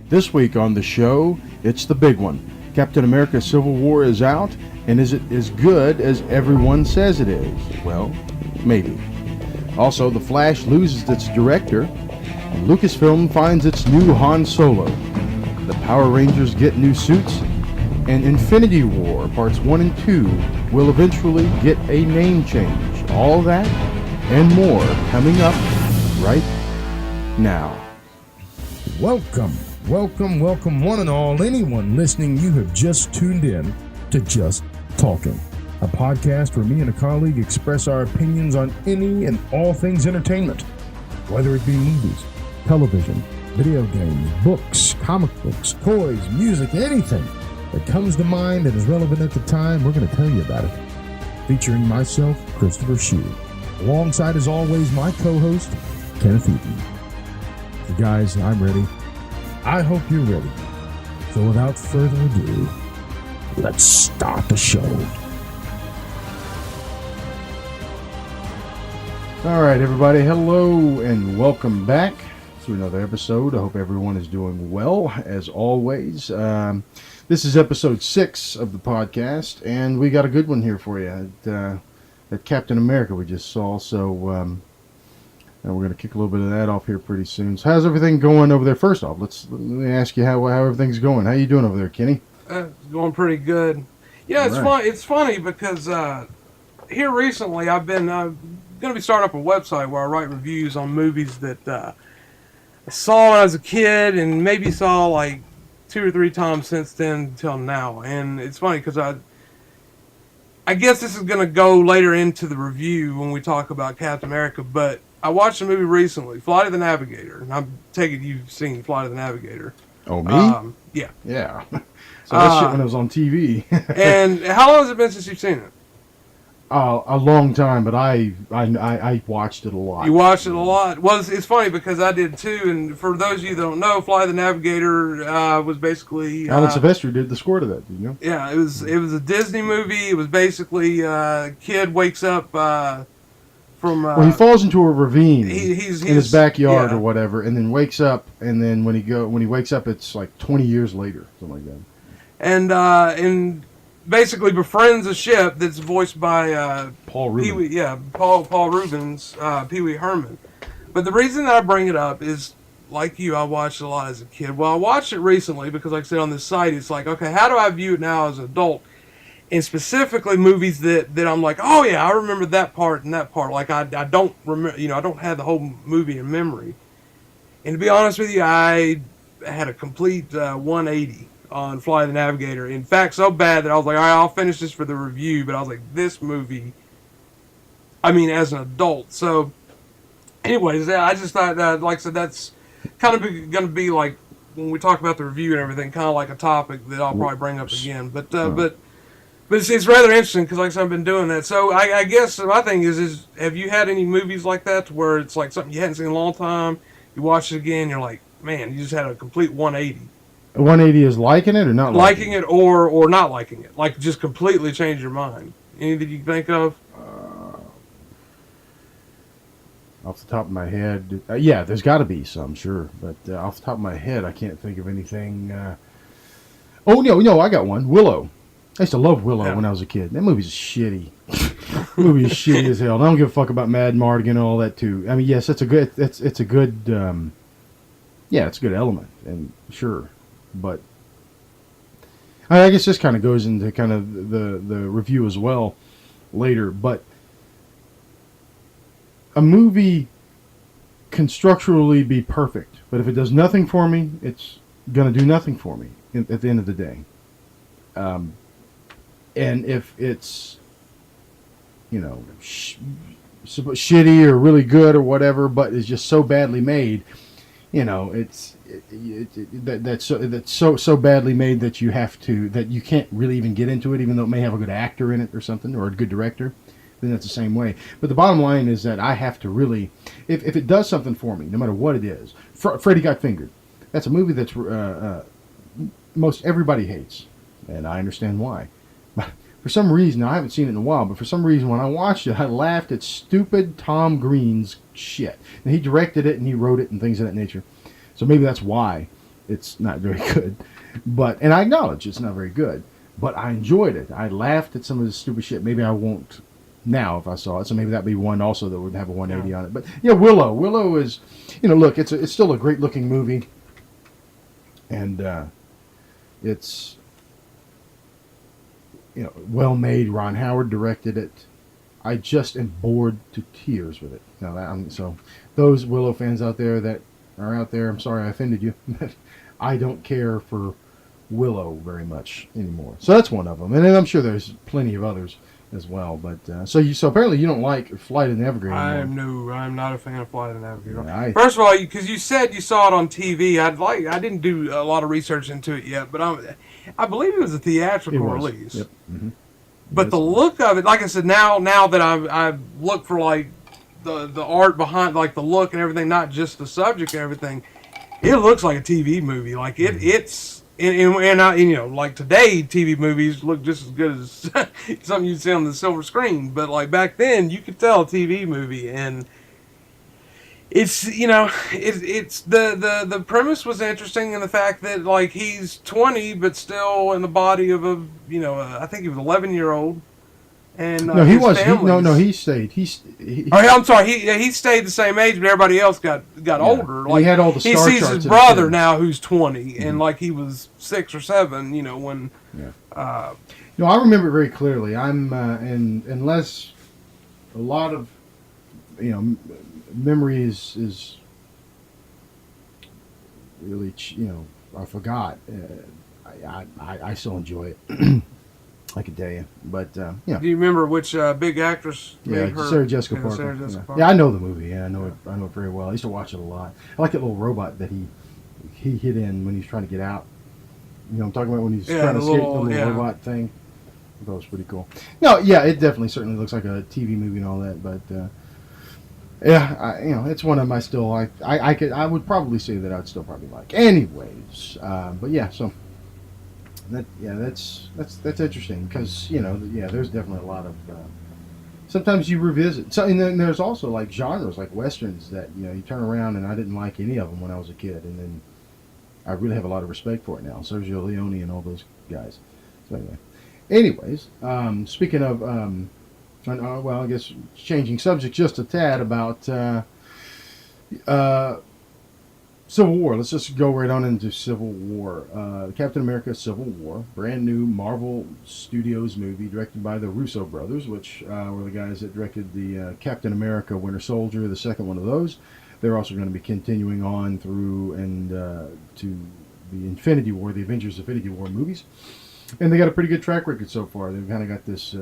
This week on the show, it's the big one. Captain America Civil War is out, and is it as good as everyone says it is? Well, maybe. Also, The Flash loses its director, and Lucasfilm finds its new Han Solo. The Power Rangers get new suits, and Infinity War Parts 1 and 2 will eventually get a name change. All that and more coming up right now. Welcome, one and all, anyone listening. You have just tuned in to Just Talking, a podcast where me and a colleague express our opinions on any and all things entertainment, whether it be movies, television, video games, books, comic books, toys, music, anything that comes to mind and is relevant at the time. We're going to tell you about it. Featuring myself, Christopher Shue, alongside, as always, my co-host, Kenneth Eaton. So guys, I'm ready. I hope you're ready. So without further ado, let's start the show. All right, everybody. Hello and welcome back to another episode. I hope everyone is doing well, as always. This is episode 6 of the podcast, and we got a good one here for you. That Captain America we just saw, so and we're going to kick a little bit of that off here pretty soon. So how's everything going over there? First off, let me ask you how everything's going. How you doing over there, Kenny? It's going pretty good. Yeah, it's fun. It's funny because here recently I've been going to be starting up a website where I write reviews on movies that I saw when I was a kid and maybe saw like 2 or 3 times since then till now. And it's funny because I guess this is going to go later into the review when we talk about Captain America, but I watched a movie recently, Flight of the Navigator. And I'm taking you've seen Flight of the Navigator. Oh, me? Yeah. Yeah. So that shit when it was on TV. And how long has it been since you've seen it? A long time, but I watched it a lot. You watched it a lot? Well, it's funny because I did too, and for those of you that don't know, Flight of the Navigator was basically... Alan Silvestri did the score to that, did you know? Yeah, it was a Disney movie. It was basically a kid wakes up from... well, he falls into a ravine he's in his backyard or whatever, and then wakes up, and then when he wakes up, it's like 20 years later, something like that. And basically befriends a ship that's voiced by Paul Rubin. Paul Rubin's Pee Wee Herman. But the reason that I bring it up is, like you, I watched it a lot as a kid. Well, I watched it recently because, like I said on this site, it's like, okay, how do I view it now as an adult? And specifically movies that I'm like, oh yeah, I remember that part and that part. Like I don't remember, I don't have the whole movie in memory. And to be honest with you, I had a complete 180 on Flight of the Navigator. In fact, so bad that I was like, all right, I'll finish this for the review. But I was like, this movie, as an adult. So, anyways, I just thought that, like I said, that's kind of going to be like, when we talk about the review and everything, kind of like a topic that I'll probably bring up again. But it's rather interesting because, like I said, I've been doing that. So, I guess my thing is have you had any movies like that to where it's like something you hadn't seen in a long time, you watch it again, you're like, man, you just had a complete 180. 180 is liking it or not liking it? Or not liking it. Like, just completely change your mind. Anything you can think of? Off the top of my head, yeah, there's got to be some, sure. But off the top of my head, I can't think of anything. Oh, no, I got one. Willow. I used to love Willow when I was a kid. That movie's shitty. The movie is shitty as hell. And I don't give a fuck about Mad Mardigan and all that, too. Yes, it's a good, it's a good element, and sure. But I guess this kind of goes into kind of the review as well later. But a movie can structurally be perfect, but if it does nothing for me, it's going to do nothing for me at the end of the day. And if it's, shitty or really good or whatever, but is just so badly made, that's so badly made that you can't really even get into it, even though it may have a good actor in it or something, or a good director. Then that's the same way. But the bottom line is that I have to really, if it does something for me, no matter what it is. Freddy Got Fingered. That's a movie that's most everybody hates, and I understand why. But for some reason, I haven't seen it in a while, but for some reason when I watched it, I laughed at stupid Tom Green's shit. And he directed it and he wrote it and things of that nature. So maybe that's why. it's not very good. And I acknowledge it's not very good, but I enjoyed it. I laughed at some of the stupid shit. Maybe I won't now if I saw it. So maybe that'd be one also that would have a 180 on it. But yeah, Willow is, look, it's still a great looking movie, and it's well made. Ron Howard directed it. I just am bored to tears with it. So those Willow fans out there that are out there, I'm sorry I offended you. I don't care for Willow very much anymore. So that's one of them, and then I'm sure there's plenty of others as well. But so apparently you don't like Flight of the Navigator anymore. I'm not a fan of Flight of the Navigator. Yeah, First of all, because you said you saw it on TV, I didn't do a lot of research into it yet, but I believe it was a theatrical release. Yep. Mm-hmm. But the look of it, like I said, now that I've looked for like the art behind, like the look and everything, not just the subject and everything, it looks like a TV movie. Like it's. And like today, TV movies look just as good as something you'd see on the silver screen. But like back then, you could tell a TV movie, and it's it's the premise was interesting in the fact that like he's 20 but still in the body of a I think he was 11-year-old. And no, he was. He stayed. I'm sorry. He stayed the same age, but everybody else got older. Like, he had all the star he sees charts his brother now, who's 20, and like he was 6 or 7. When. Yeah. I remember very clearly. I'm and unless a lot of memory is really I forgot. I still enjoy it. I can tell you, but Do you remember which big actress? Yeah, Sarah Jessica Parker. Sarah Jessica Parker. Yeah, I know the movie. Yeah, I know it. I know it very well. I used to watch it a lot. I like that little robot that he hit in when he was trying to get out. I'm talking about when he's trying to escape the little robot thing. That was pretty cool. No, yeah, it definitely certainly looks like a TV movie and all that, but it's one of my still like. I would probably say that I'd still probably like. Anyways, but yeah, so. That's interesting because there's definitely a lot of sometimes you revisit and then there's also like genres like westerns that you turn around and I didn't like any of them when I was a kid, and then I really have a lot of respect for it now. Sergio Leone and all those guys. So anyways, speaking of I guess changing subject just a tad about Civil War. Let's just go right on into Civil War. Captain America Civil War, brand new Marvel Studios movie directed by the Russo brothers, which were the guys that directed the Captain America Winter Soldier, the second one of those. They're also going to be continuing on through and to the Infinity War, the Avengers Infinity War movies. And they got a pretty good track record so far. They've kind of got this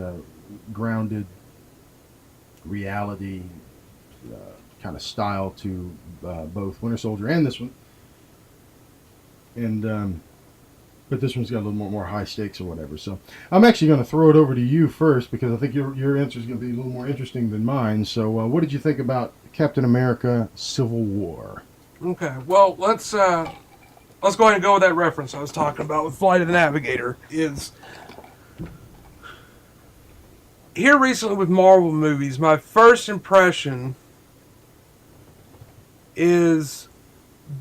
grounded reality kind of style to both Winter Soldier and this one, and but this one's got a little more high stakes or whatever. So I'm actually going to throw it over to you first because I think your answer is going to be a little more interesting than mine. So what did you think about Captain America: Civil War? Okay, well let's go ahead and go with that reference I was talking about with Flight of the Navigator. Is here recently with Marvel movies, my first impression is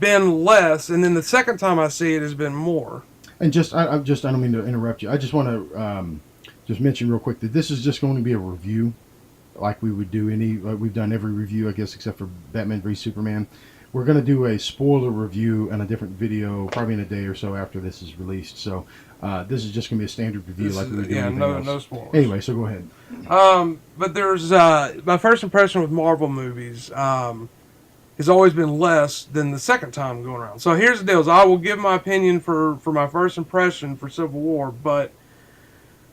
been less, and then the second time I see it has been more. And I don't mean to interrupt you. I just want to just mention real quick that this is just going to be a review, like we would do we've done every review, I guess, except for Batman v Superman. We're going to do a spoiler review and a different video, probably in a day or so after this is released. So this is just going to be a standard review, like we would do. Yeah, no spoilers. Anyway, so go ahead. But there's my first impression with Marvel movies. Has always been less than the second time going around. So here's the deal. I will give my opinion for my first impression for Civil War, but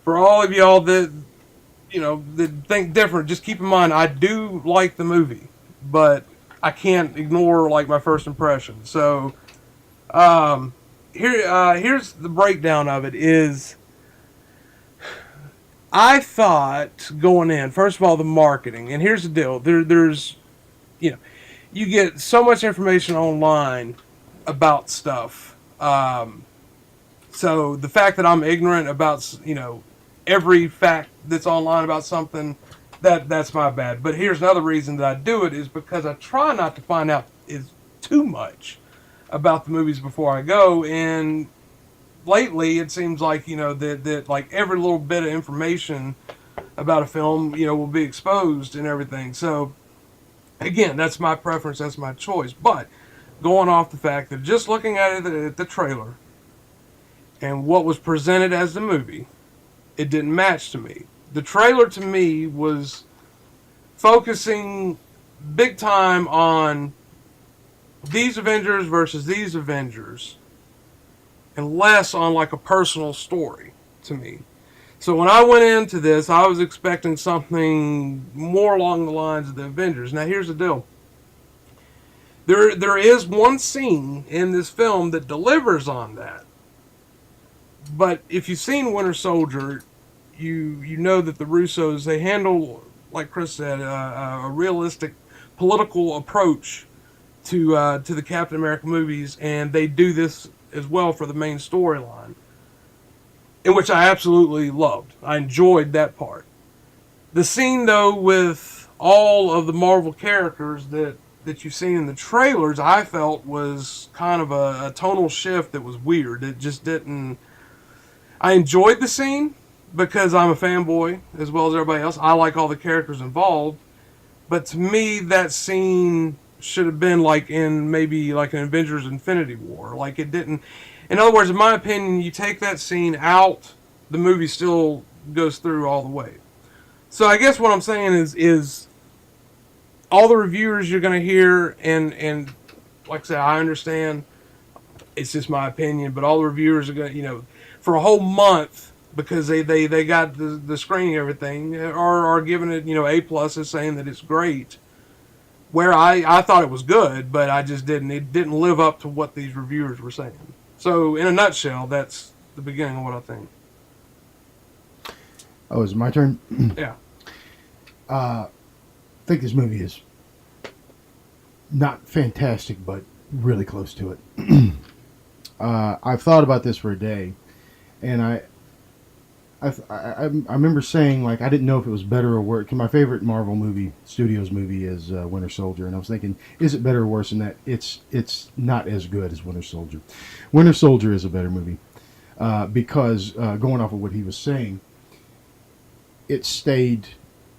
for all of y'all that that think different, just keep in mind I do like the movie, but I can't ignore like my first impression. So here's the breakdown of it is I thought going in, first of all, the marketing, and here's the deal. There's you get so much information online about stuff. So the fact that I'm ignorant about, every fact that's online about something, that's my bad. But here's another reason that I do it is because I try not to find out is too much about the movies before I go. And lately, it seems like that like every little bit of information about a film will be exposed and everything. So again, that's my preference, that's my choice. But going off the fact that just looking at it at the trailer and what was presented as the movie, it didn't match to me. The trailer to me was focusing big time on these Avengers versus these Avengers and less on like a personal story to me. So when I went into this, I was expecting something more along the lines of the Avengers. Now here's the deal. There is one scene in this film that delivers on that. But if you've seen Winter Soldier, you know that the Russos, they handle, like Chris said, a realistic political approach to the Captain America movies, and they do this as well for the main storyline, in which I absolutely loved. I enjoyed that part. The scene, though, with all of the Marvel characters that you've seen in the trailers, I felt was kind of a tonal shift that was weird. It just didn't... I enjoyed the scene because I'm a fanboy, as well as everybody else. I like all the characters involved. But to me, that scene should have been like in maybe like an Avengers Infinity War. Like it didn't... In other words, in my opinion, you take that scene out, the movie still goes through all the way. So I guess what I'm saying is all the reviewers you're going to hear, and like I said, I understand, it's just my opinion, but all the reviewers are going to, for a whole month, because they got the screening and everything, are giving it, A pluses, saying that it's great. Where I thought it was good, but it didn't live up to what these reviewers were saying. So in a nutshell, that's the beginning of what I think. Oh, is it my turn? Yeah. I think this movie is not fantastic, but really close to it. I've thought about this for a day, and I remember saying, like, I didn't know if it was better or worse. My favorite Marvel movie, Studios movie, is Winter Soldier, and I was thinking, is it better or worse than that? It's not as good as Winter Soldier. Winter Soldier is a better movie because going off of what he was saying, it stayed.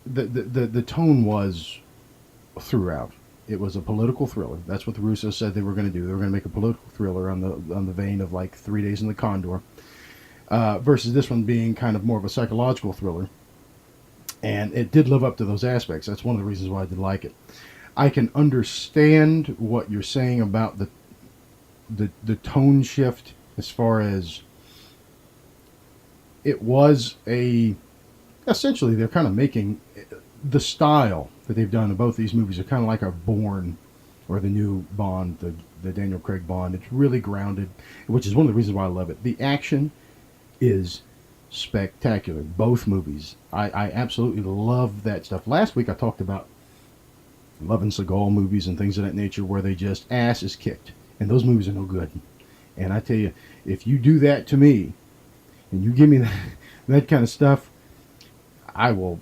The tone was throughout. It was a political thriller. That's what the Russos said they were going to do. They were going to make a political thriller on the vein of like 3 Days in the Condor. Versus this one being kind of more of a psychological thriller. And it did live up to those aspects. That's one of the reasons why I did like it. I can understand what you're saying about the tone shift, as far as it was essentially they're kind of making the style that they've done in both these movies are kind of like a Bourne or the new Bond, the Daniel Craig Bond. It's really grounded, which is one of the reasons why I love it. The action is spectacular. Both movies. I absolutely love that stuff. Last week I talked about loving Seagal movies and things of that nature where they just ass is kicked. And those movies are no good. And I tell you, if you do that to me and you give me that kind of stuff, I will,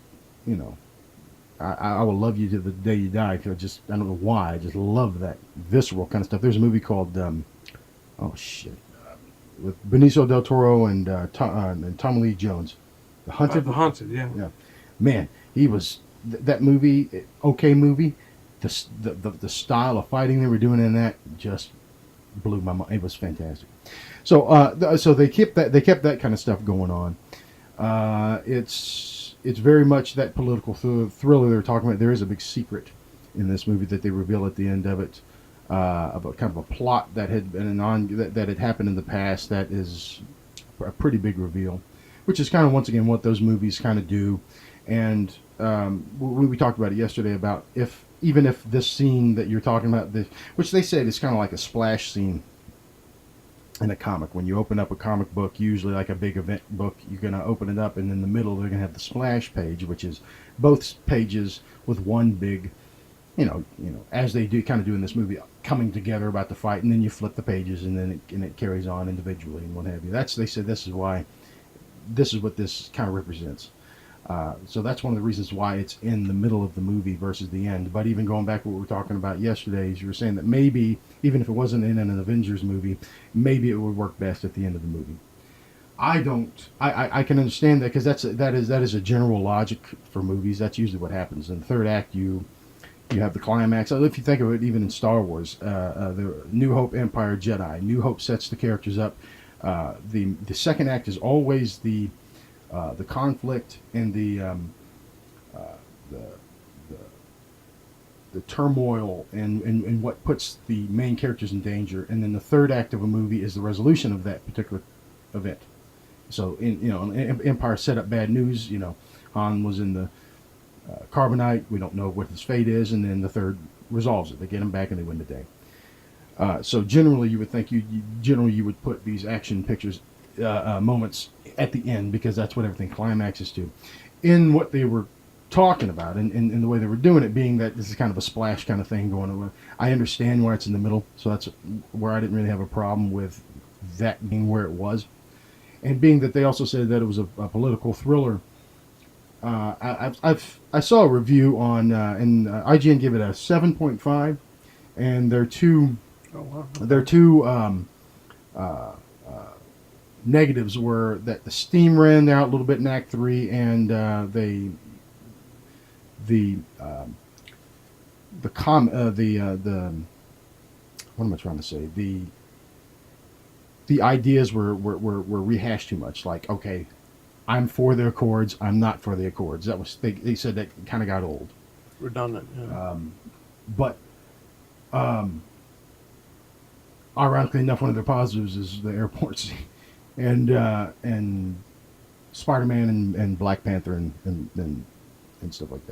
I will love you to the day you die. Cause I don't know why. I just love that visceral kind of stuff. There's a movie called, with Benicio del Toro and Tommy Lee Jones, The Hunted. The Hunted, yeah. Yeah, man, he was that movie. Okay, movie. The style of fighting they were doing in that just blew my mind. It was fantastic. So so they kept that kind of stuff going on. It's very much that political thriller they're talking about. There is a big secret in this movie that they reveal at the end of it. Of a kind of a plot that had been that had happened in the past. That is a pretty big reveal, which is kind of once again what those movies kind of do. And we talked about it yesterday about even if this scene that you're talking about, which they said is kind of like a splash scene in a comic. When you open up a comic book, usually like a big event book, you're going to open it up, and in the middle they're going to have the splash page, which is both pages with one big, as they do in this movie, coming together about the fight, and then you flip the pages, and then it carries on individually and what have you. They said this is what this kind of represents. So that's one of the reasons why it's in the middle of the movie versus the end. But even going back to what we were talking about yesterday, is you were saying that maybe, even if it wasn't in an Avengers movie, maybe it would work best at the end of the movie. I don't. I can understand that, because that is a general logic for movies. That's usually what happens. In the third act, you have the climax. If you think of it, even in Star Wars, the New Hope, Empire, Jedi. New Hope sets the characters up. The second act is always the conflict and the turmoil and what puts the main characters in danger. And then the third act of a movie is the resolution of that particular event. So Empire set up bad news. Han was in the carbonite. We don't know what his fate is, and then the third resolves it. They get him back and they win the day. So generally, you would think you would put these action pictures moments at the end, because that's what everything climaxes to. In what they were talking about, and the way they were doing it, being that this is kind of a splash kind of thing going on. I understand why it's in the middle, so that's where I didn't really have a problem with that being where it was. And being that they also said that it was a political thriller. I saw a review on and IGN gave it a 7.5, and their two negatives were that the steam ran out a little bit in Act 3, and what am I trying to say? The ideas were rehashed too much. Like, okay, I'm for the Accords, I'm not for the Accords. That was they said that kind of got old, redundant. Yeah. But ironically enough, one of their positives is the airport scene, and Spider-Man and Black Panther and stuff like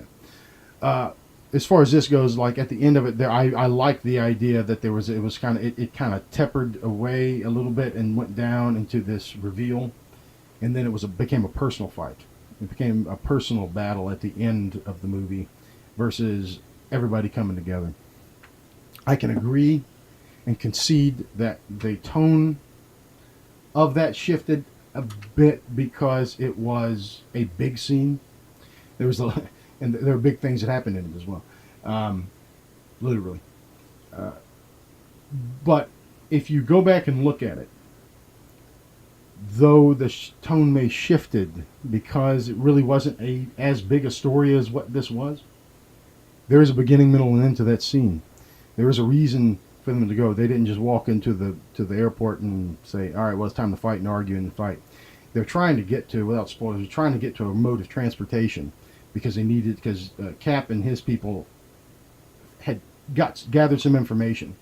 that. As far as this goes, like at the end of it, I like the idea that it kind of tempered away a little bit and went down into this reveal, and then became a personal fight. It became a personal battle at the end of the movie, versus everybody coming together. I can agree and concede that the tone of that shifted a bit, because it was a big scene. And there were big things that happened in it as well, literally. But if you go back and look at it, though the tone may shifted because it really wasn't as big a story as what this was, there is a beginning, middle, and end to that scene. There is a reason for them to go. They didn't just walk into the airport and say, all right, well, it's time to fight, and argue and fight. They're trying to get to, without spoilers, they're trying to get to a mode of transportation, because Cap and his people had gathered some information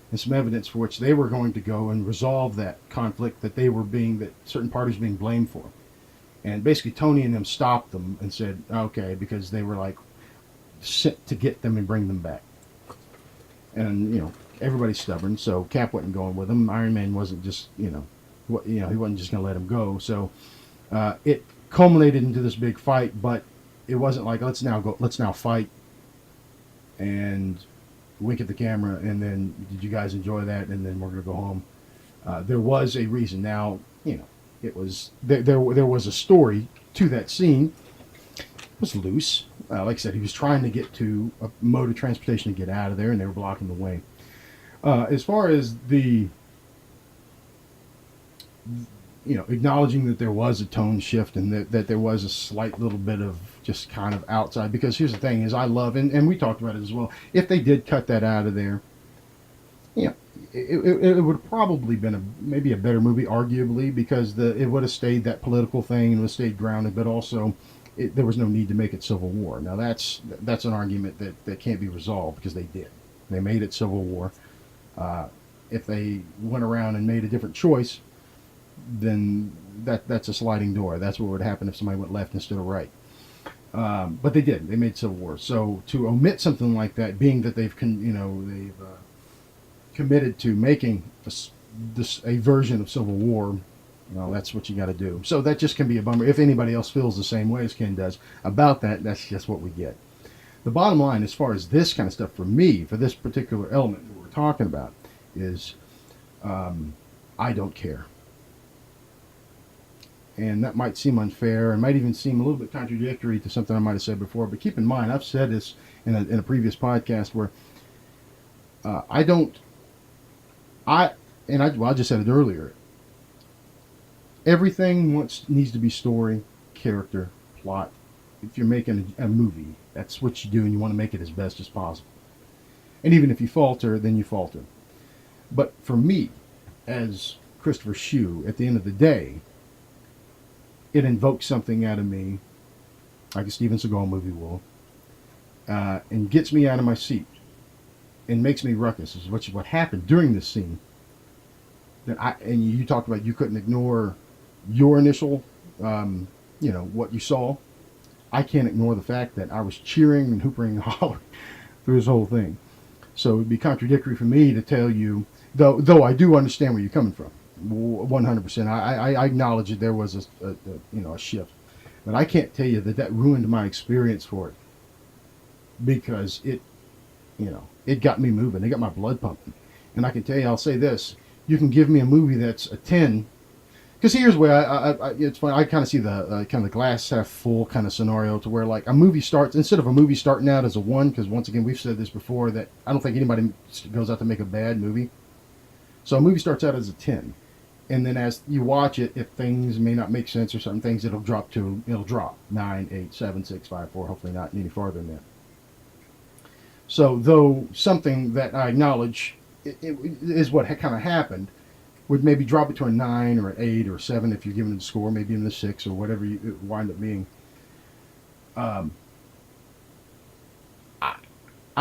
and some evidence for which they were going to go and resolve that conflict that certain parties were being blamed for. And basically Tony and them stopped them and said, okay, because they were like sent to get them and bring them back. And everybody's stubborn, so Cap wasn't going with them. Iron Man wasn't just he wasn't just going to let him go. So it culminated into this big fight, but it wasn't like let's now fight and wink at the camera and then, did you guys enjoy that, and then we're going to go home. There was a reason. Now it was there was a story to that scene. It was loose. Like I said, he was trying to get to a mode of transportation to get out of there, and they were blocking the way. As far as the acknowledging that there was a tone shift, and that there was a slight little bit of just kind of outside, because here's the thing is, I love, and we talked about it as well, if they did cut that out of there, it would have probably been maybe a better movie, arguably, because it would have stayed that political thing and would have stayed grounded, but also there was no need to make it Civil War. Now that's an argument that can't be resolved, because they did. They made it Civil War. If they went around and made a different choice, then that's a sliding door. That's what would happen if somebody went left instead of right. But they did. They made Civil War. So to omit something like that, being that they've committed to making a version of Civil War, that's what you got to do. So that just can be a bummer. If anybody else feels the same way as Ken does about that, that's just what we get. The bottom line, as far as this kind of stuff, for me, for this particular element that we're talking about, is I don't care. And that might seem unfair and might even seem a little bit contradictory to something I might have said before. But keep in mind, I've said this in a previous podcast where I just said it earlier. Everything needs to be story, character, plot. If you're making a movie, that's what you do, and you want to make it as best as possible. And even if you falter, then you falter. But for me, as Christopher Shue, at the end of the day, it invokes something out of me, like a Steven Seagal movie will, and gets me out of my seat and makes me ruckus. Is what happened during this scene. And you talked about you couldn't ignore your initial, what you saw. I can't ignore the fact that I was cheering and hoopering and hollering through this whole thing. So it'd be contradictory for me to tell you, though I do understand where you're coming from, 100%. I acknowledge that there was a shift, but I can't tell you that ruined my experience for it, because it got me moving. It got my blood pumping, and I can tell you, I'll say this: you can give me a movie that's a 10. Because here's where it's funny. I kind of see the kind of glass half full kind of scenario, to where like a movie starts, instead of a movie starting out as a 1, because once again we've said this before, that I don't think anybody goes out to make a bad movie. So a movie starts out as a 10, and then as you watch it, if things may not make sense or certain things, it'll drop 9, 8, 7, 6, 5, 4. Hopefully not any farther than that. So though something that I acknowledge it is what kind of happened, would maybe drop it to a 9 or an 8 or a 7 if you're giving it a score, maybe in the 6 or whatever it wind up being. I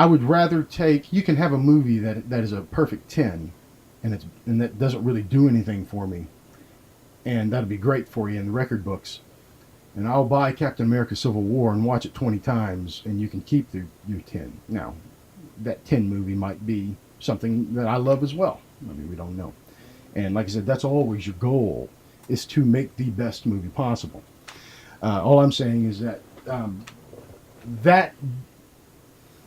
would rather you can have a movie that is a perfect 10, and that doesn't really do anything for me, and that'd be great for you in the record books. And I'll buy Captain America: Civil War and watch it 20 times, and you can keep your 10. Now, that 10 movie might be something that I love as well. I mean, we don't know. And like I said, that's always your goal, is to make the best movie possible. All I'm saying is that and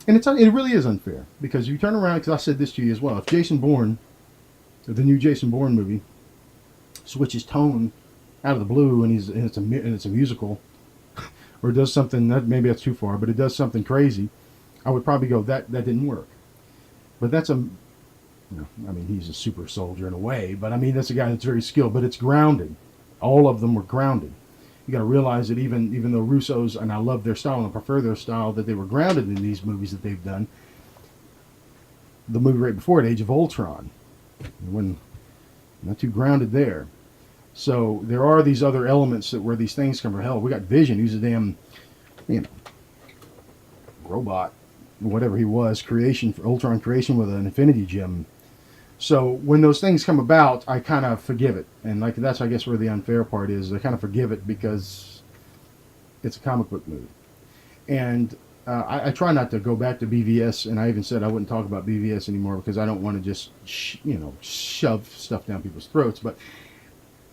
it really is unfair, because you turn around, because I said this to you as well. If Jason Bourne, the new Jason Bourne movie, switches tone out of the blue, and it's a musical, or does something maybe that's too far, but it does something crazy, I would probably go, that didn't work. But that's he's a super soldier in a way, but I mean, that's a guy that's very skilled, but it's grounded. All of them were grounded. You got to realize that even though Russo's, and I love their style and I prefer their style, that they were grounded in these movies that they've done. The movie right before it, Age of Ultron, when not too grounded there. So there are these other elements where these things come from. Hell, we got Vision, who's a damn, robot, whatever he was, Ultron creation with an infinity gem. So when those things come about, I kind of forgive it. And that's, I guess, where the unfair part is. I kind of forgive it because it's a comic book movie. And I try not to go back to BVS, and I even said I wouldn't talk about BVS anymore, because I don't want to just, shove stuff down people's throats, but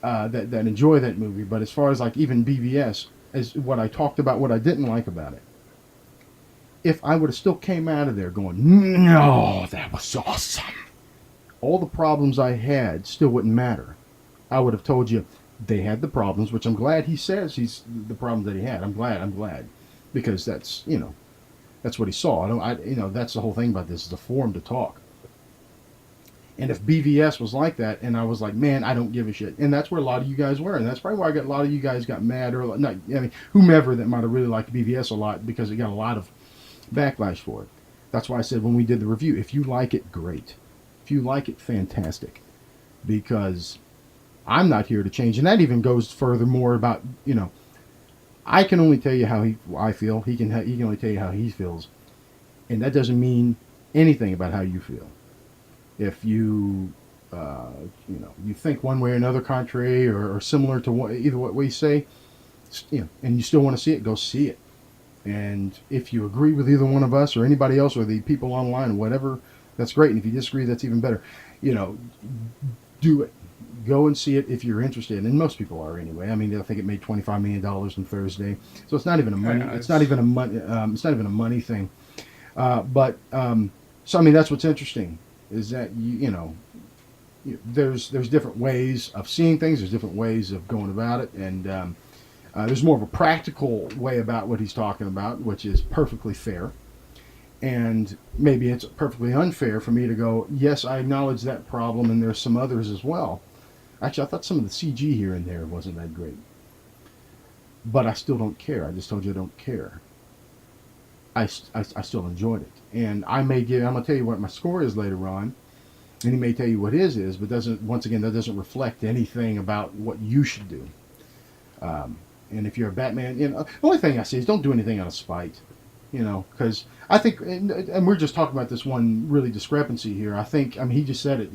that enjoy that movie. But as far as like even BVS, as what I talked about, what I didn't like about it, if I would have still came out of there going, no, that was awesome, all the problems I had still wouldn't matter. I would have told you they had the problems, which I'm glad he says the problems that he had. I'm glad, because that's what he saw. That's the whole thing about this, is a forum to talk. And if BVS was like that, and I was like, man, I don't give a shit, and that's where a lot of you guys were, and that's probably why a lot of you guys got mad, or not. I mean, whomever that might have really liked BVS a lot, because it got a lot of backlash for it. That's why I said when we did the review, if you like it, great. If you like it, fantastic. Because I'm not here to change. And that even goes furthermore about, I can only tell you how I feel. He can only tell you how he feels. And that doesn't mean anything about how you feel. If you, you think one way or another, contrary or similar to either what we say, and you still want to see it, go see it. And if you agree with either one of us or anybody else or the people online or whatever, that's great. And if you disagree, that's even better. Do it. Go and see it if you're interested. And most people are anyway. I mean, I think it made $25 million on Thursday, so it's not even a money. It's not even a money. It's not even a money thing. So I mean, that's what's interesting, is that there's different ways of seeing things. There's different ways of going about it, and there's more of a practical way about what he's talking about, which is perfectly fair. And maybe it's perfectly unfair for me to go, yes, I acknowledge that problem, and there's some others as well. Actually, I thought some of the CG here and there wasn't that great. But I still don't care. I just told you I don't care. I still enjoyed it. And I'm going to tell you what my score is later on, and he may tell you what his is, but that doesn't reflect anything about what you should do. And if you're a Batman, the only thing I say is don't do anything out of spite. Because I think, and we're just talking about this one really discrepancy here. He just said it.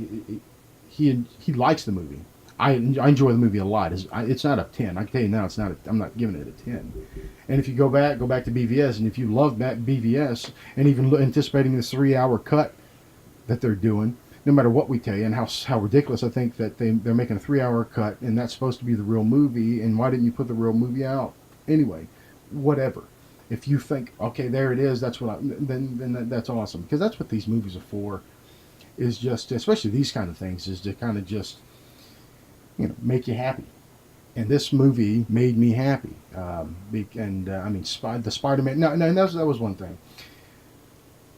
He likes the movie. I enjoy the movie a lot. It's not a 10. I can tell you now, it's not. I'm not giving it a 10. And if you go back to BVS, and if you love BVS, and even anticipating this 3-hour cut that they're doing, no matter what we tell you, and how ridiculous I think that they're making a 3-hour cut, and that's supposed to be the real movie. And why didn't you put the real movie out anyway? Whatever. If you think, okay, there it is, then that's awesome, because that's what these movies are for. Is just, especially these kind of things, is to kind of just, make you happy. And this movie made me happy. The Spider-Man. No, that was one thing.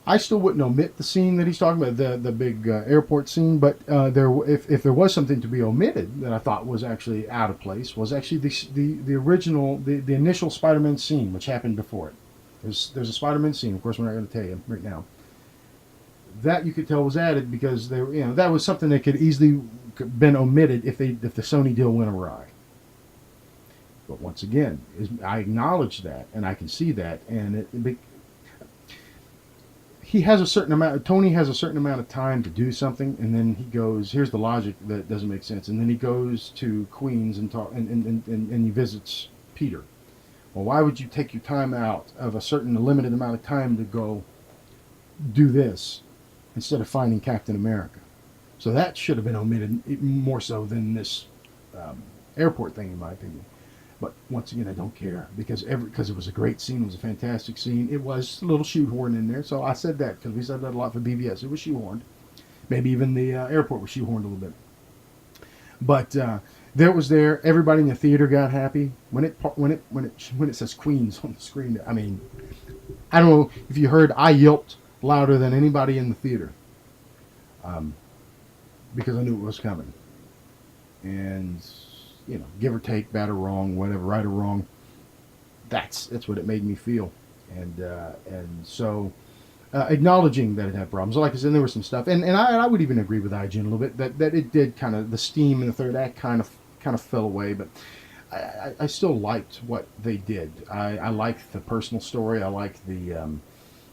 I still wouldn't omit the scene that he's talking about, the big airport scene. But if there was something to be omitted that I thought was actually out of place, was actually the original, the initial Spider-Man scene, which happened before it. There's a Spider-Man scene. Of course, we're not going to tell you right now. That you could tell was added because that was something that could easily been omitted if the Sony deal went awry. But once again, I acknowledge that, and I can see that, and he has a certain amount. Tony has a certain amount of time to do something, and then he goes, "Here's the logic that doesn't make sense," and then he goes to Queens and talk, and he visits Peter. Well, why would you take your time out of a certain limited amount of time to go do this instead of finding Captain America? So that should have been omitted more so than this airport thing, in my opinion. But once again, I don't care because it was a great scene. It was a fantastic scene. It was a little shoehorned in there. So I said that because we said that a lot for BVS. It was shoehorned. Maybe even the airport was shoehorned a little bit. But there was there. Everybody in the theater got happy when it says Queens on the screen. I mean, I don't know if you heard. I yelped louder than anybody in the theater because I knew it was coming. And give or take, bad or wrong, whatever, right or wrong, that's what it made me feel. And so acknowledging that it had problems, like I said, there was some stuff, and I would even agree with IGN a little bit that it did kind of, the steam in the third act kind of fell away, but I still liked what they did. I liked the personal story. I liked the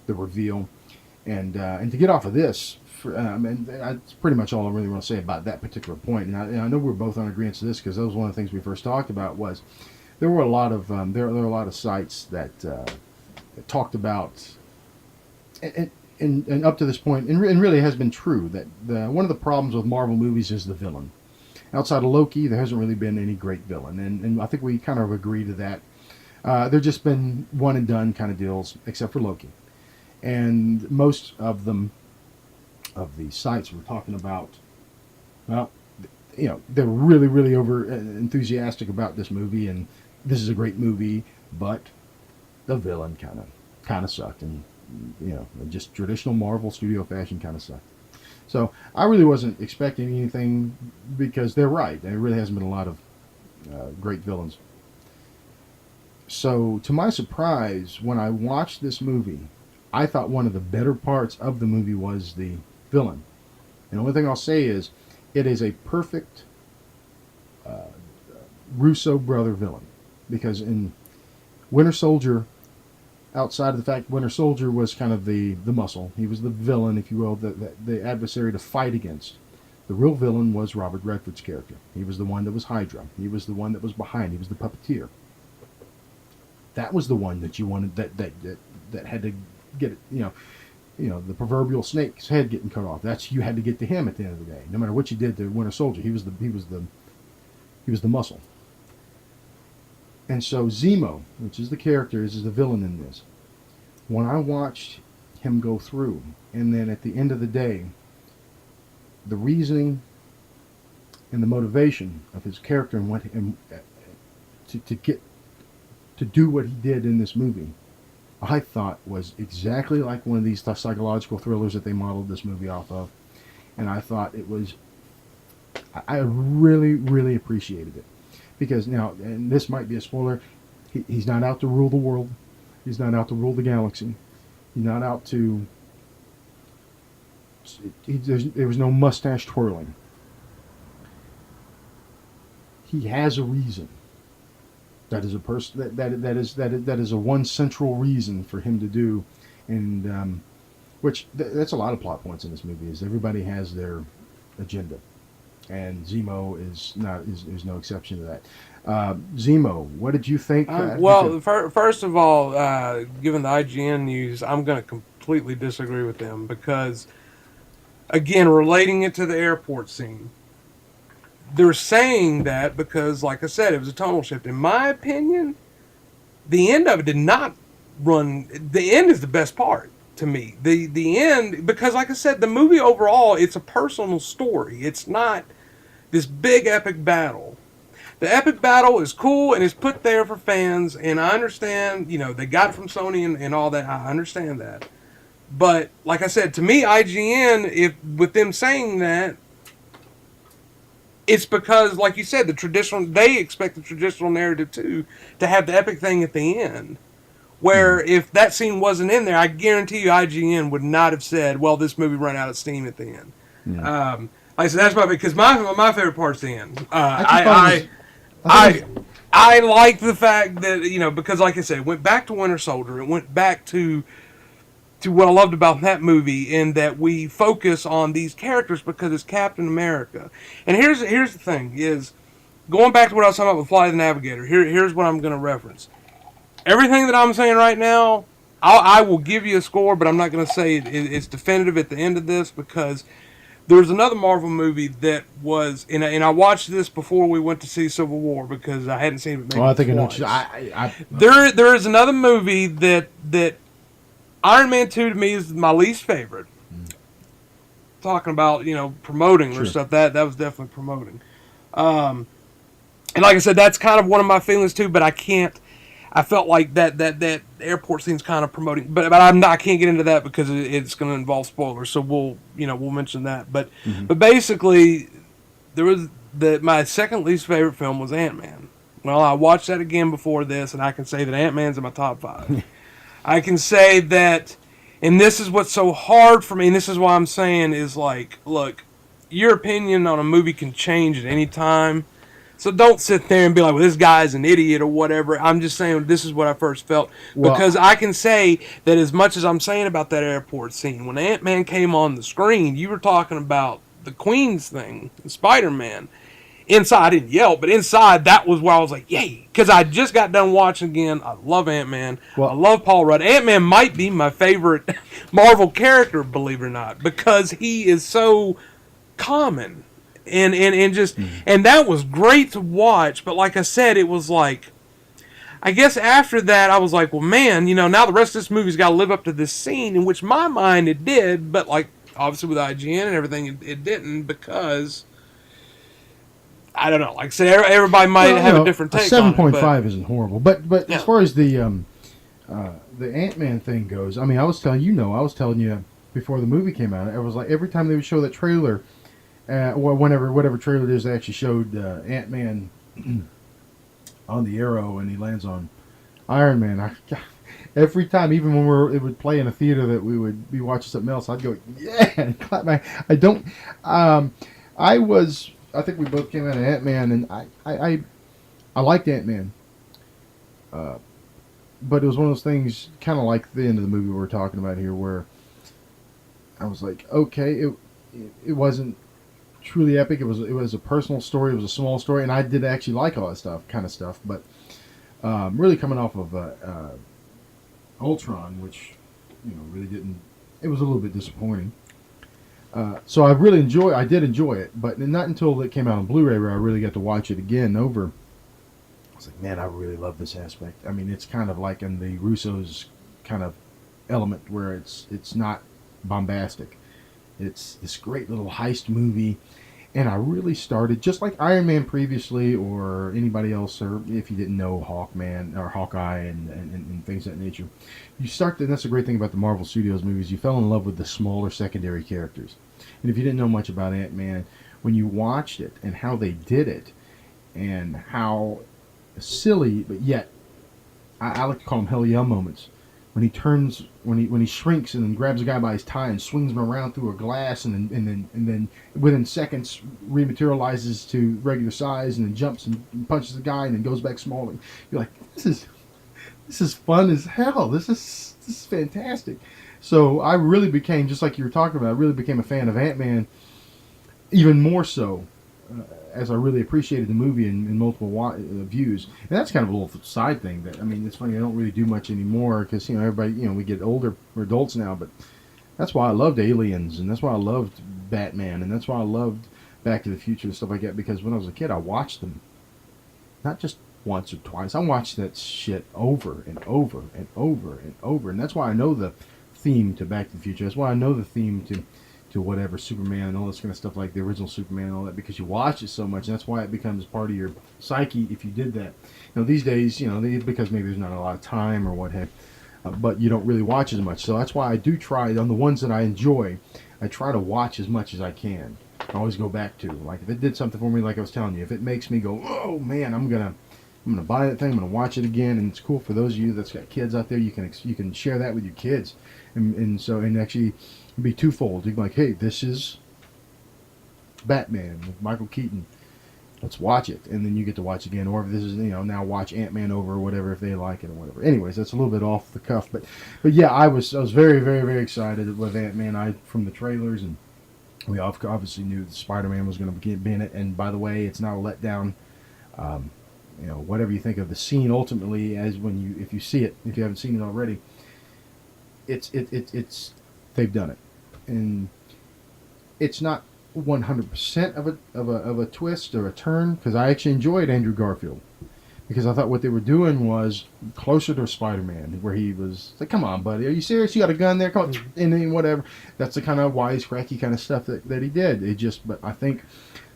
reveal, and to get off of this. And that's pretty much all I really want to say about that particular point. And I know we're both on agreement to this because that was one of the things we first talked about. Was there were a lot of there are a lot of sites that talked about and up to this point, and really has been true that one of the problems with Marvel movies is the villain. Outside of Loki, there hasn't really been any great villain, and I think we kind of agree to that. They've just been one and done kind of deals, except for Loki, and most of them. Of the sites we're talking about, well, they're really, really over enthusiastic about this movie, and this is a great movie, but the villain kind of sucked, and just traditional Marvel studio fashion kind of sucked. So I really wasn't expecting anything because they're right. There really hasn't been a lot of great villains. So to my surprise, when I watched this movie, I thought one of the better parts of the movie was the villain. And the only thing I'll say is it is a perfect Russo brother villain, because in Winter Soldier, outside of the fact Winter Soldier was kind of the muscle, he was the villain, if you will, the adversary to fight against. The real villain was Robert Redford's character. He was the one that was Hydra. He was the one that was behind. He was the puppeteer. That was the one that you wanted, that had to get it, the proverbial snake's head getting cut off. You had to get to him at the end of the day. No matter what you did to Winter Soldier, he was the muscle. And so Zemo, which is the character, is the villain in this. When I watched him go through, and then at the end of the day, the reasoning and the motivation of his character and to get to do what he did in this movie, I thought was exactly like one of these psychological thrillers that they modeled this movie off of. And I thought it was, I really, really appreciated it. Because now, and this might be a spoiler, he's not out to rule the world. He's not out to rule the galaxy. He's not out to, there was no mustache twirling. He has a reason. That is a person that is a one central reason for him to do, and that's a lot of plot points in this movie. Is everybody has their agenda, and Zemo is no exception to that. Zemo, what did you think? First of all, given the IGN news, I'm going to completely disagree with them because, again, relating it to the airport scene. They're saying that because, like I said, it was a tonal shift. In my opinion, the end of it did not run. The end is the best part to me. The end, because, like I said, the movie overall, it's a personal story. It's not this big epic battle. The epic battle is cool and it's put there for fans, and I understand, they got it from Sony and all that. I understand that. But, like I said, to me, IGN, with them saying that, it's because, like you said, they expect the traditional narrative too to have the epic thing at the end. Where if that scene wasn't in there, I guarantee you IGN would not have said, "Well, this movie ran out of steam at the end." Yeah. Like I said, that's because my favorite part's the end. I like the fact that because, like I said, it went back to Winter Soldier. It went back to what I loved about that movie, in that we focus on these characters because it's Captain America. And here's the thing, is going back to what I was talking about with Flight of the Navigator, here's what I'm going to reference. Everything that I'm saying right now, I will give you a score, but I'm not going to say it's definitive at the end of this, because there's another Marvel movie that was, and I watched this before we went to see Civil War, because I hadn't seen it maybe I think twice. I There is another movie that Iron Man 2 to me is my least favorite. Talking about, promoting or stuff, that was definitely promoting. And like I said, that's kind of one of my feelings too, but I felt like that airport scene's kind of promoting, but I can't get into that because it's going to involve spoilers, so we'll mention that. But basically, there was my second least favorite film was Ant-Man. Well, I watched that again before this, and I can say that Ant-Man's in my top 5. I can say that, and this is what's so hard for me, and this is why I'm saying is, like, look, your opinion on a movie can change at any time, so don't sit there and be like, well, this guy's an idiot or whatever. I'm just saying this is what I first felt, because I can say that as much as I'm saying about that airport scene, when Ant-Man came on the screen, you were talking about the Queen's thing, Spider-Man. Inside, I didn't yell, but inside, that was where I was like, yay. Because I just got done watching again. I love Ant-Man. I love Paul Rudd. Ant-Man might be my favorite Marvel character, believe it or not, because he is so common. And that was great to watch. But like I said, it was like, I guess after that, I was like, well, man, now the rest of this movie's got to live up to this scene, in which my mind it did, but like, obviously with IGN and everything, it didn't, because I don't know. Like I said, everybody might have a different take. 7.5 isn't horrible, but as far as the Ant-Man thing goes, I mean, I was telling you before the movie came out, it was like every time they would show that trailer, or whatever trailer it is, they actually showed Ant-Man on the arrow and he lands on Iron Man. Every time, even when it would play in a theater that we would be watching something else, I'd go, yeah, and clap my. I think we both came out of Ant-Man, and I liked Ant-Man. But it was one of those things, kind of like the end of the movie we're talking about here, where I was like, okay, it wasn't truly epic. It was a personal story. It was a small story, and I did actually like all that kind of stuff. But really coming off of Ultron, which really didn't. It was a little bit disappointing. So I did enjoy it, but not until it came out on Blu-ray where I really got to watch it again over. I was like, man, I really love this aspect. I mean, it's kind of like in the Russo's kind of element where it's not bombastic. It's this great little heist movie, And I really started, just like Iron Man previously, or anybody else, or if you didn't know Hawkman or Hawkeye and things of that nature, you start. And that's the great thing about the Marvel Studios movies. You fell in love with the smaller secondary characters. And if you didn't know much about Ant-Man, when you watched it and how they did it, and how silly, but yet I like to call them hell yeah moments. When he shrinks and then grabs a guy by his tie and swings him around through a glass, and then within seconds rematerializes to regular size, and then jumps and punches the guy and then goes back smaller. You're like, this is fun as hell. This is fantastic. So I really became, just like you were talking about, I really became a fan of Ant-Man, even more so as I really appreciated the movie in multiple views. And that's kind of a little side thing that, I mean, it's funny, I don't really do much anymore because, everybody, we get older, we're adults now, but that's why I loved Aliens, and that's why I loved Batman, and that's why I loved Back to the Future and stuff like that, because when I was a kid, I watched them not just once or twice. I watched that shit over and over and over and over, and that's why I know the theme to Back to the Future. That's why I know the theme to whatever, Superman and all this kind of stuff, like the original Superman and all that, because you watch it so much, and that's why it becomes part of your psyche if you did that. These days, because maybe there's not a lot of time or what have, but you don't really watch as much. So that's why I do try, on the ones that I enjoy, I try to watch as much as I can. I always go back to, like, if it did something for me, like I was telling you, if it makes me go, oh man, I'm gonna buy that thing, I'm gonna watch it again. And it's cool for those of you that's got kids out there, you can share that with your kids, and actually be twofold. You can be like, hey, this is Batman with Michael Keaton, let's watch it, and then you get to watch again. Or if this is, now watch Ant-Man over or whatever, if they like it or whatever. Anyways, that's a little bit off the cuff, but yeah, I was very, very, very excited with Ant-Man. From the trailers, and we obviously knew that Spider-Man was going to be in it. And by the way, it's not a letdown. Whatever you think of the scene, ultimately, as if you see it, if you haven't seen it already, it's they've done it, and it's not 100% of a twist or a turn, because I actually enjoyed Andrew Garfield, because I thought what they were doing was closer to Spider-Man, where he was like, come on, buddy, are you serious? You got a gun there? Come on. And then whatever. That's the kind of wisecracky kind of stuff that he did. But I think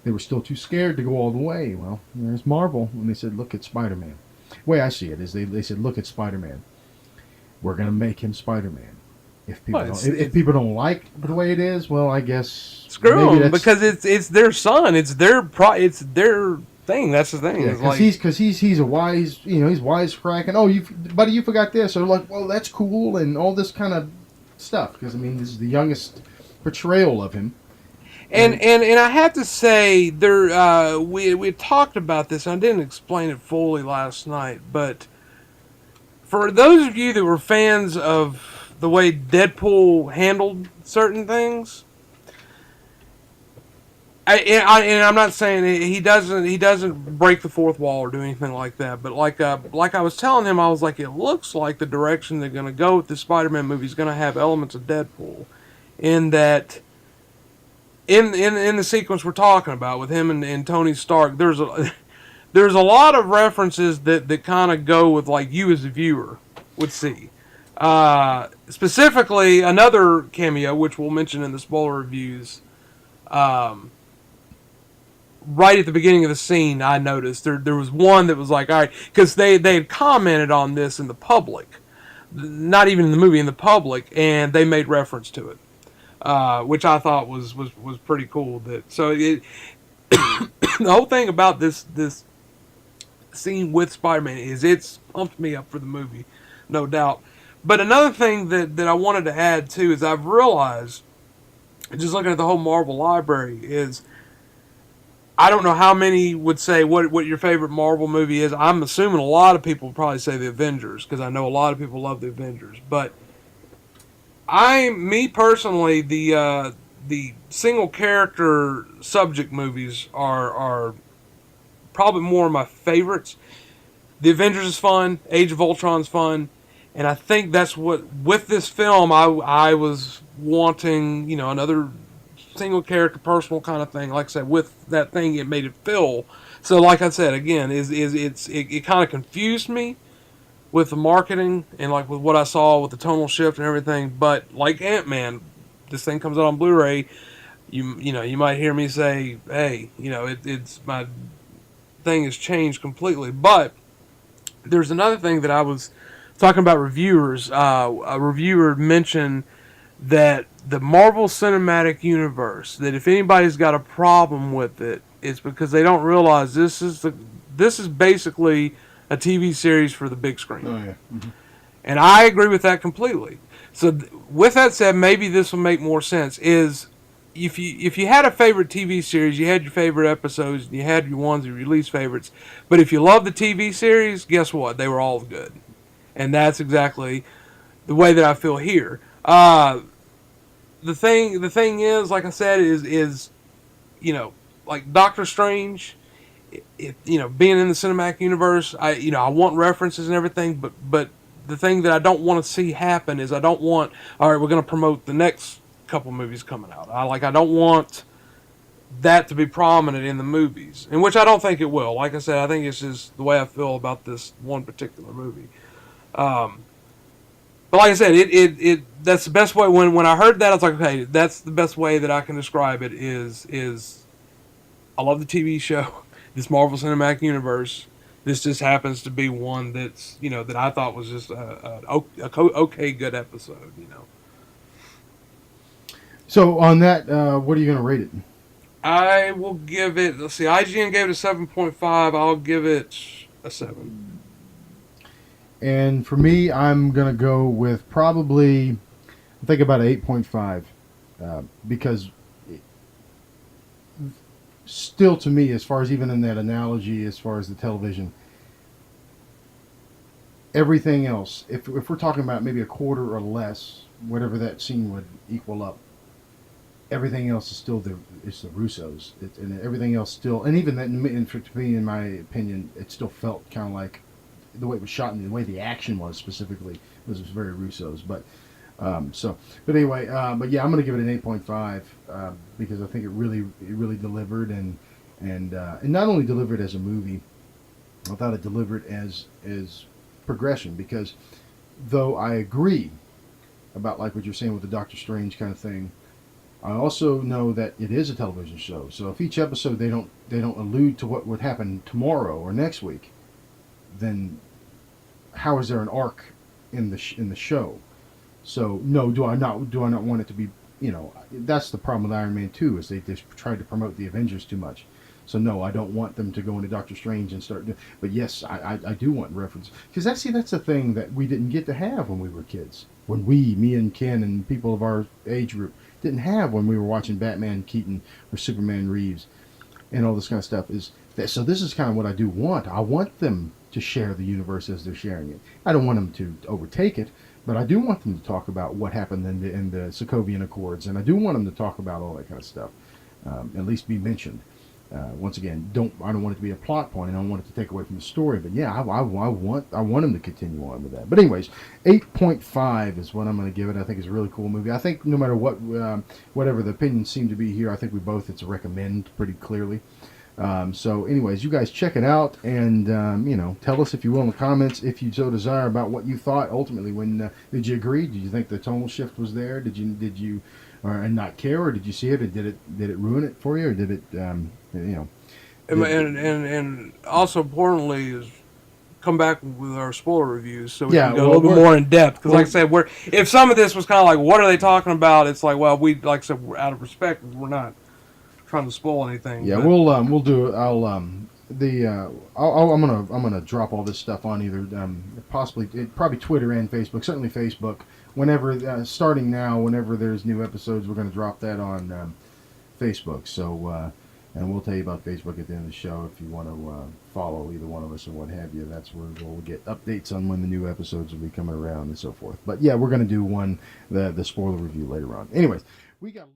they were still too scared to go all the way. Well, there's Marvel, when they said, look at Spider-Man. The way I see it is they said, look at Spider-Man. We're going to make him Spider-Man. If people don't like the way it is, well, I guess screw them, because it's their son, it's their thing. That's the thing. Yeah, he's a wise, he's wisecracking. Oh, buddy, you forgot this, or like, well, that's cool, and all this kind of stuff. Because this is the youngest portrayal of him. And I have to say, we talked about this, and I didn't explain it fully last night, but for those of you that were fans of the way Deadpool handled certain things, and I'm not saying he doesn't break the fourth wall or do anything like that, but like I was telling him, I was like, it looks like the direction they're going to go with the Spider-Man movie is going to have elements of Deadpool, in that in the sequence we're talking about with him and Tony Stark, there's a lot of references that kind of go with, like, you as a viewer would see. Specifically, another cameo, which we'll mention in the spoiler reviews, right at the beginning of the scene, I noticed there was one that was like, all right, because they had commented on this in the public, not even in the movie, in the public, and they made reference to it, which I thought was pretty cool. The whole thing about this scene with Spider-Man is it's pumped me up for the movie, no doubt. But another thing that I wanted to add too is I've realized, just looking at the whole Marvel library, is I don't know how many would say what your favorite Marvel movie is. I'm assuming a lot of people would probably say the Avengers, because I know a lot of people love the Avengers. But me personally, the single character subject movies are probably more of my favorites. The Avengers is fun. Age of Ultron's fun. And I think that's what, with this film, I was wanting, another single character, personal kind of thing. Like I said, with that thing, it made it feel. So, like I said, again, it kind of confused me with the marketing and like with what I saw with the tonal shift and everything. But like Ant-Man, this thing comes out on Blu-ray. you might hear me say, hey, it's my thing has changed completely. But there's another thing that I was talking about reviewers. A reviewer mentioned that the Marvel Cinematic Universe, that if anybody's got a problem with it, it's because they don't realize this is basically a TV series for the big screen. Oh yeah. And I agree with that completely. So with that said, maybe this will make more sense. Is if you had a favorite TV series, you had your favorite episodes, and you had your ones of your least favorites. But if you love the TV series, guess what? They were all good, and that's exactly the way that I feel here. The thing is, like I said, is like Doctor Strange. Being in the cinematic universe, I want references and everything, but the thing that I don't want to see happen is I don't want, all right, we're going to promote the next couple movies coming out. I don't want that to be prominent in the movies, in which I don't think it will. Like I said, I think it's just the way I feel about this one particular movie. But like I said, it that's the best way. When I heard that, I was like, okay, that's the best way that I can describe it. Is I love the TV show, this Marvel Cinematic Universe. This just happens to be one that's that I thought was just a okay good episode. So on that, what are you going to rate it? I will give it. Let's see, IGN gave it a 7.5. I'll give it a 7. And for me, I'm going to go with probably, I think about an 8.5, because still to me, as far as even in that analogy, as far as the television, everything else, if we're talking about maybe a quarter or less, whatever that scene would equal up, everything else is still it's the Russos, and everything else still, and even that, and to me, in my opinion, it still felt kind of like the way it was shot and the way the action was specifically was very Russo's. But but anyway, but yeah, I'm going to give it an 8.5 because I think it really delivered, and not only delivered as a movie, I thought it delivered as progression, because though I agree about like what you're saying with the Doctor Strange kind of thing, I also know that it is a television show. So if each episode they don't allude to what would happen tomorrow or next week, then how is there an arc in the show? So no, do I not want it to be? That's the problem with Iron Man 2, is they just tried to promote the Avengers too much. So no, I don't want them to go into Doctor Strange and start. But yes, I do want reference, because that's the thing that we didn't get to have when we were kids. When me and Ken and people of our age group didn't have when we were watching Batman Keaton or Superman Reeves and all this kind of stuff. Is that so? This is kind of what I do want. I want them to share the universe as they're sharing it. I don't want them to overtake it, but I do want them to talk about what happened in the Sokovian Accords, and I do want them to talk about all that kind of stuff. At least be mentioned. Once again, I don't want it to be a plot point. I don't want it to take away from the story. But yeah, I want them to continue on with that. But anyways, 8.5 is what I'm going to give it. I think it's a really cool movie. I think no matter what, whatever the opinions seem to be here, I think it's a recommend pretty clearly. So anyways, you guys check it out, and tell us, if you will, in the comments, if you so desire, about what you thought ultimately. When did you agree? Did you think the tonal shift was there? Did you and not care, or did you see it and did it ruin it for you, or did it and also importantly is come back with our spoiler reviews, so we Yeah, can go well, a little bit more in depth, because like I said, if some of this was kind of like, what are they talking about, it's like, well, we, like I said, we're out of respect, we're not trying to spoil anything. Yeah, but we'll do it. I'm gonna drop all this stuff on either probably Twitter and Facebook. Certainly Facebook. Whenever starting now, whenever there's new episodes, we're gonna drop that on Facebook. So and we'll tell you about Facebook at the end of the show if you want to follow either one of us or what have you. That's where we'll get updates on when the new episodes will be coming around and so forth. But yeah, we're gonna do the spoiler review later on. Anyways, we got.